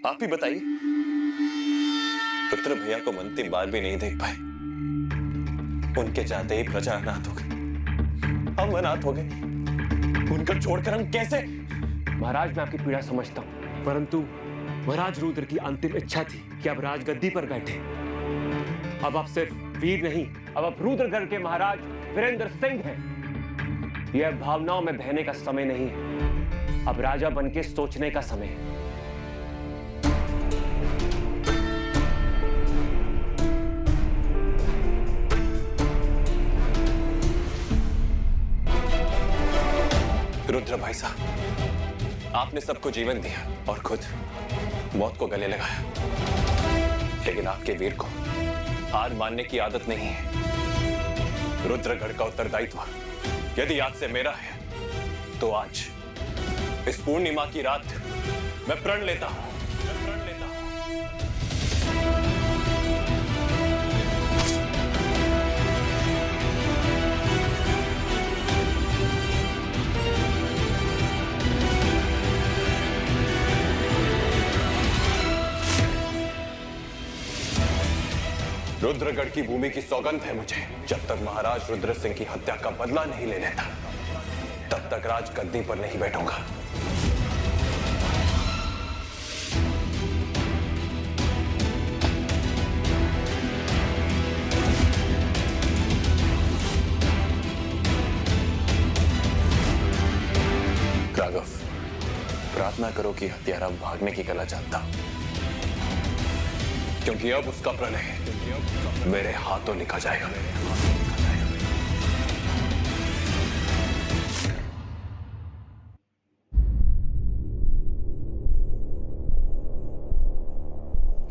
आप ही बताइए। रुद्र भैया को अंतिम बार भी नहीं देख पाए। उनके जाते ही प्रजा अनाथ हो गई, हम अनाथ हो गए। उनका छोड़कर हम कैसे? महाराज, मैं आपकी पीड़ा समझता हूं, परंतु महाराज रुद्र की अंतिम इच्छा थी कि अब राजगद्दी पर बैठे। अब आप सिर्फ वीर नहीं, अब आप रुद्रगढ़ के महाराज वीरेंद्र सिंह हैं। यह भावनाओं में बहने का समय नहीं है, अब राजा बनके सोचने का समय है। रुद्र भाई साहब, आपने सबको जीवन दिया और खुद मौत को गले लगाया, लेकिन आपके वीर को हार मानने की आदत नहीं है। रुद्रगढ़ का उत्तरदायित्व यदि आज से मेरा है, तो आज इस पूर्णिमा की रात मैं प्रण लेता हूं। रुद्रगढ़ की भूमि की सौगंध है मुझे, जब तक महाराज रुद्र सिंह की हत्या का बदला नहीं ले लेता, तब तक राजगद्दी पर नहीं बैठूंगा। राघव, प्रार्थना करो कि हत्यारा भागने की कला जानता, क्योंकि अब उसका प्रणय मेरे हाथों लिखा जाएगा।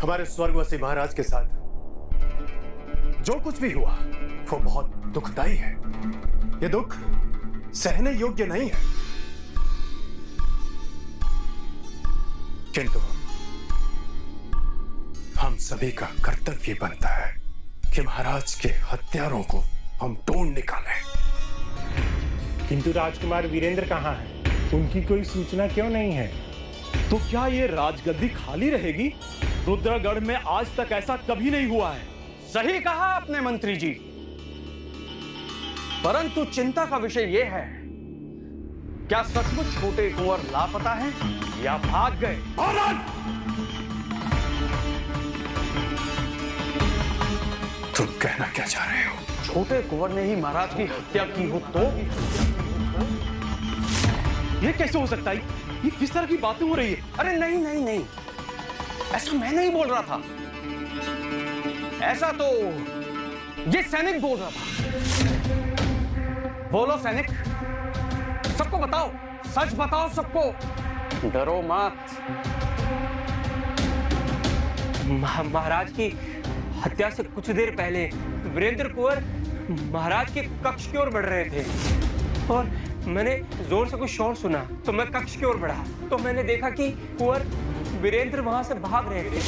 हमारे स्वर्गवासी महाराज के साथ जो कुछ भी हुआ वो बहुत दुखदाई है। ये दुख सहने योग्य नहीं है, किंतु हम सभी का कर्तव्य बनता है कि महाराज के हत्यारों को हम ढूंढ निकालें। किंतु राजकुमार वीरेंद्र कहाँ हैं? उनकी कोई सूचना क्यों नहीं है? तो क्या ये राजगद्दी खाली रहेगी? रुद्रगढ़ में आज तक ऐसा कभी नहीं हुआ है। सही कहा आपने मंत्री जी, परंतु चिंता का विषय यह है, क्या सचमुच छोटे कुंवर लापता हैं या भाग गए? तुम कहना क्या चाह रहे हो? छोटे कुंवर ने ही महाराज की हत्या की हो तो? ये कैसे हो सकता है? ये किस तरह की बातें हो रही है? अरे नहीं नहीं नहीं, ऐसा मैं नहीं बोल रहा था, ऐसा तो ये सैनिक बोल रहा था। बोलो सैनिक, सबको बताओ, सच बताओ सबको, डरो मत। महाराज की हत्या से कुछ देर पहले वीरेंद्र कुंवर महाराज के कक्ष की ओर बढ़ रहे थे और मैंने जोर से कुछ शोर सुना, तो मैं कक्ष की ओर बढ़ा तो मैंने देखा कि कुंवर वीरेंद्र वहां से भाग रहे थे।